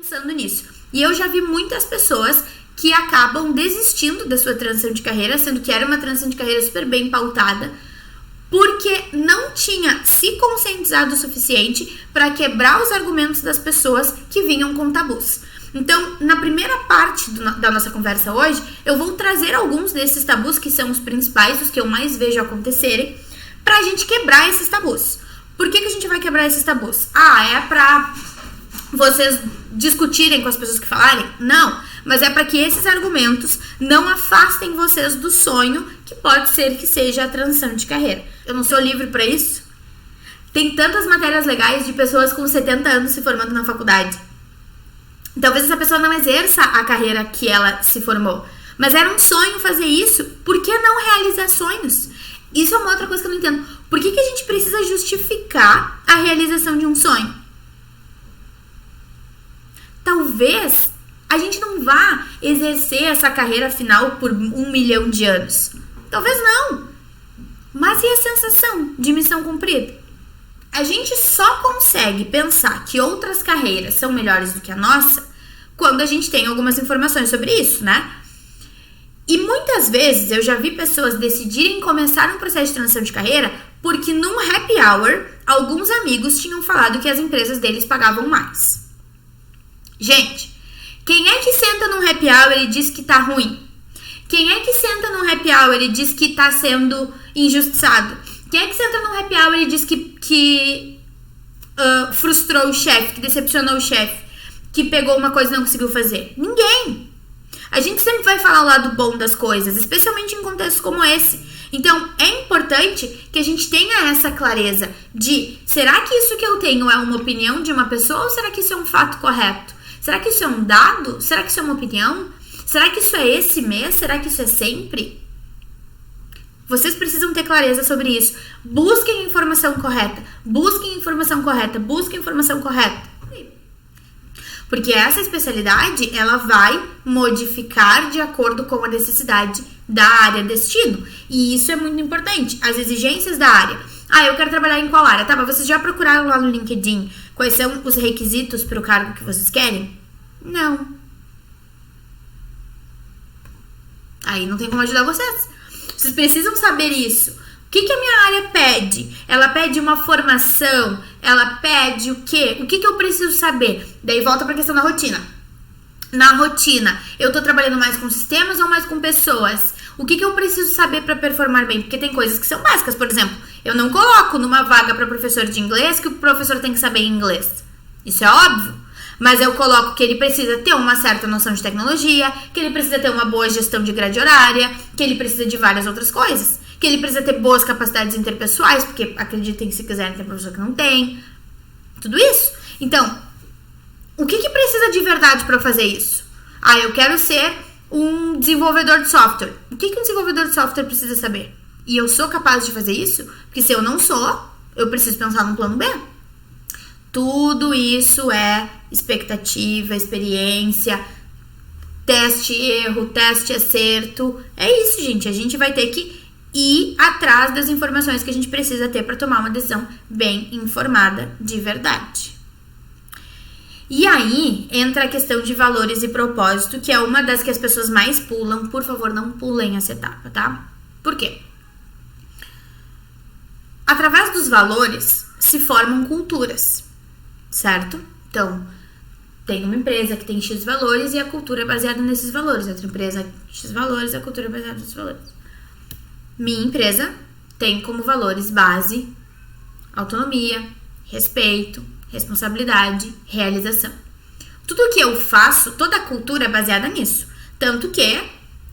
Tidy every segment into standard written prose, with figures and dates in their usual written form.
pensando nisso. E eu já vi muitas pessoas que acabam desistindo da sua transição de carreira, sendo que era uma transição de carreira super bem pautada, porque não tinha se conscientizado o suficiente para quebrar os argumentos das pessoas que vinham com tabus. Então, na primeira parte da nossa conversa hoje, eu vou trazer alguns desses tabus que são os principais, os que eu mais vejo acontecerem, para a gente quebrar esses tabus. Por que a gente vai quebrar esses tabus? É para vocês discutirem com as pessoas que falarem? Não, mas é para que esses argumentos não afastem vocês do sonho que pode ser que seja a transição de carreira. Eu não sou livre para isso? Tem tantas matérias legais de pessoas com 70 anos se formando na faculdade. Talvez essa pessoa não exerça a carreira que ela se formou, mas era um sonho fazer isso. Por que não realizar sonhos? Isso é uma outra coisa que eu não entendo. Por que a gente precisa justificar a realização de um sonho? Talvez a gente não vá exercer essa carreira final por 1 milhão de anos. Talvez não. Mas e a sensação de missão cumprida? A gente só consegue pensar que outras carreiras são melhores do que a nossa quando a gente tem algumas informações sobre isso, né? E muitas vezes eu já vi pessoas decidirem começar um processo de transição de carreira porque num happy hour alguns amigos tinham falado que as empresas deles pagavam mais. Gente, quem é que senta num happy hour e diz que tá ruim? Quem é que senta num happy hour e diz que tá sendo injustiçado? Quem é que senta num happy hour e diz que frustrou o chefe, que decepcionou o chefe, que pegou uma coisa e não conseguiu fazer? Ninguém! A gente sempre vai falar o lado bom das coisas, especialmente em contextos como esse. Então, é importante que a gente tenha essa clareza de: será que isso que eu tenho é uma opinião de uma pessoa ou será que isso é um fato correto? Será que isso é um dado? Será que isso é uma opinião? Será que isso é esse mês? Será que isso é sempre? Vocês precisam ter clareza sobre isso. Busquem informação correta. Busquem informação correta. Busquem informação correta. Porque essa especialidade, ela vai modificar de acordo com a necessidade da área destino. E isso é muito importante. As exigências da área. Eu quero trabalhar em qual área? Tá, mas vocês já procuraram lá no LinkedIn quais são os requisitos para o cargo que vocês querem? Não. Aí não tem como ajudar vocês. Vocês precisam saber isso. O que a minha área pede? Ela pede uma formação? Ela pede o quê? O que eu preciso saber? Daí volta para a questão da rotina. Na rotina, eu tô trabalhando mais com sistemas ou mais com pessoas? O que eu preciso saber para performar bem? Porque tem coisas que são básicas. Por exemplo, eu não coloco numa vaga para professor de inglês que o professor tem que saber inglês. Isso é óbvio. Mas eu coloco que ele precisa ter uma certa noção de tecnologia, que ele precisa ter uma boa gestão de grade horária, que ele precisa de várias outras coisas, que ele precisa ter boas capacidades interpessoais, porque acreditem que se quiserem tem professor que não tem. Tudo isso. Então, o que precisa de verdade para fazer isso? Eu quero ser um desenvolvedor de software. O que um desenvolvedor de software precisa saber? E eu sou capaz de fazer isso? Porque se eu não sou, eu preciso pensar num plano B. Tudo isso é expectativa, experiência, teste erro, teste acerto. É isso, gente. A gente vai ter que ir atrás das informações que a gente precisa ter para tomar uma decisão bem informada de verdade. E aí entra a questão de valores e propósito, que é uma das que as pessoas mais pulam. Por favor, não pulem essa etapa, tá? Por quê? Através dos valores se formam culturas, certo? Então, tem uma empresa que tem X valores e a cultura é baseada nesses valores. Outra empresa X valores e a cultura é baseada nesses valores. Minha empresa tem como valores base autonomia, respeito, responsabilidade, realização. Tudo que eu faço, toda a cultura é baseada nisso. Tanto que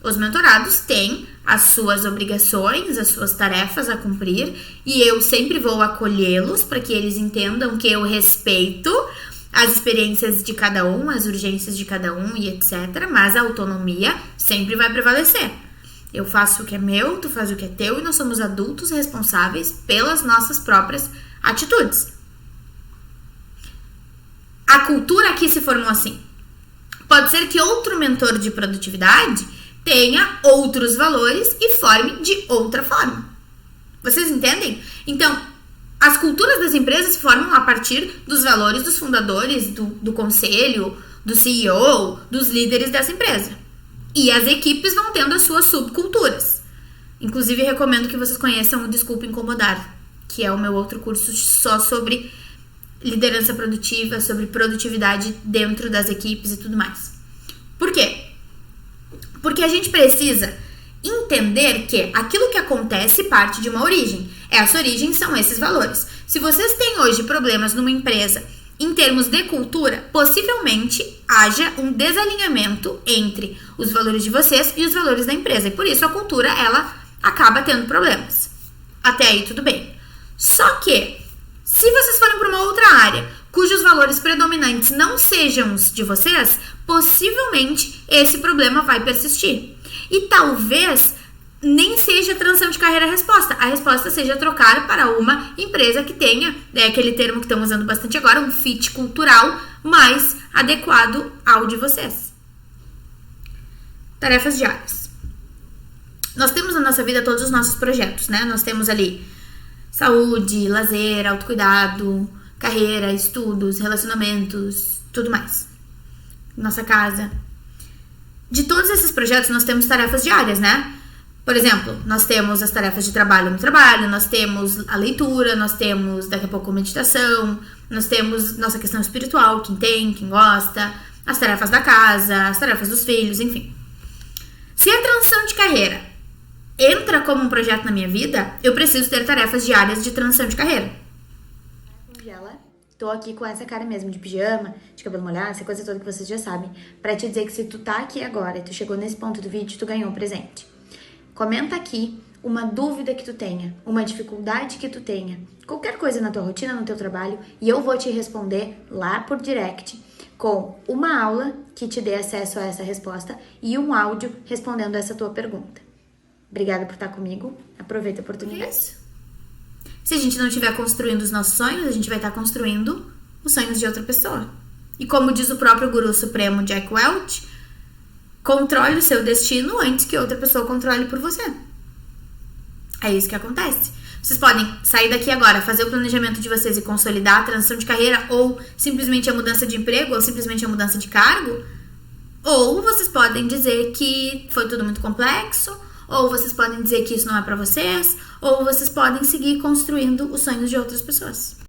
os mentorados têm as suas obrigações, as suas tarefas a cumprir e eu sempre vou acolhê-los para que eles entendam que eu respeito as experiências de cada um, as urgências de cada um e etc. Mas a autonomia sempre vai prevalecer. Eu faço o que é meu, tu faz o que é teu e nós somos adultos responsáveis pelas nossas próprias atitudes. A cultura aqui se formou assim. Pode ser que outro mentor de produtividade tenha outros valores e forme de outra forma. Vocês entendem? Então, as culturas das empresas se formam a partir dos valores dos fundadores, do conselho, do CEO, dos líderes dessa empresa. E as equipes vão tendo as suas subculturas. Inclusive, recomendo que vocês conheçam o Desculpa Incomodar, que é o meu outro curso só sobre liderança produtiva, sobre produtividade dentro das equipes e tudo mais. Por quê? Porque a gente precisa entender que aquilo que acontece parte de uma origem. Essa origem são esses valores. Se vocês têm hoje problemas numa empresa em termos de cultura, possivelmente haja um desalinhamento entre os valores de vocês e os valores da empresa. E por isso a cultura, ela acaba tendo problemas. Até aí tudo bem. Só que, se vocês forem para uma outra área, cujos valores predominantes não sejam os de vocês, possivelmente esse problema vai persistir. E talvez nem seja transição de carreira a resposta. A resposta seja trocar para uma empresa que tenha, aquele termo que estão usando bastante agora, um fit cultural mais adequado ao de vocês. Tarefas diárias. Nós temos na nossa vida todos os nossos projetos, né? Nós temos ali saúde, lazer, autocuidado, carreira, estudos, relacionamentos, tudo mais. Nossa casa. De todos esses projetos, nós temos tarefas diárias, né? Por exemplo, nós temos as tarefas de trabalho no trabalho, nós temos a leitura, nós temos, daqui a pouco, meditação, nós temos nossa questão espiritual, quem tem, quem gosta, as tarefas da casa, as tarefas dos filhos, enfim. Se a transição de carreira entra como um projeto na minha vida, eu preciso ter tarefas diárias de transição de carreira. Tô aqui com essa cara mesmo, de pijama, de cabelo molhado, essa coisa toda que vocês já sabem, pra te dizer que se tu tá aqui agora e tu chegou nesse ponto do vídeo, tu ganhou um presente. Comenta aqui uma dúvida que tu tenha, uma dificuldade que tu tenha, qualquer coisa na tua rotina, no teu trabalho, e eu vou te responder lá por direct com uma aula que te dê acesso a essa resposta e um áudio respondendo essa tua pergunta. Obrigada por estar comigo, aproveita a oportunidade. Se a gente não estiver construindo os nossos sonhos, a gente vai estar construindo os sonhos de outra pessoa. E como diz o próprio Guru Supremo Jack Welch, controle o seu destino antes que outra pessoa controle por você. É isso que acontece. Vocês podem sair daqui agora, fazer o planejamento de vocês e consolidar a transição de carreira, ou simplesmente a mudança de emprego, ou simplesmente a mudança de cargo. Ou vocês podem dizer que foi tudo muito complexo, ou vocês podem dizer que isso não é pra vocês, ou vocês podem seguir construindo os sonhos de outras pessoas.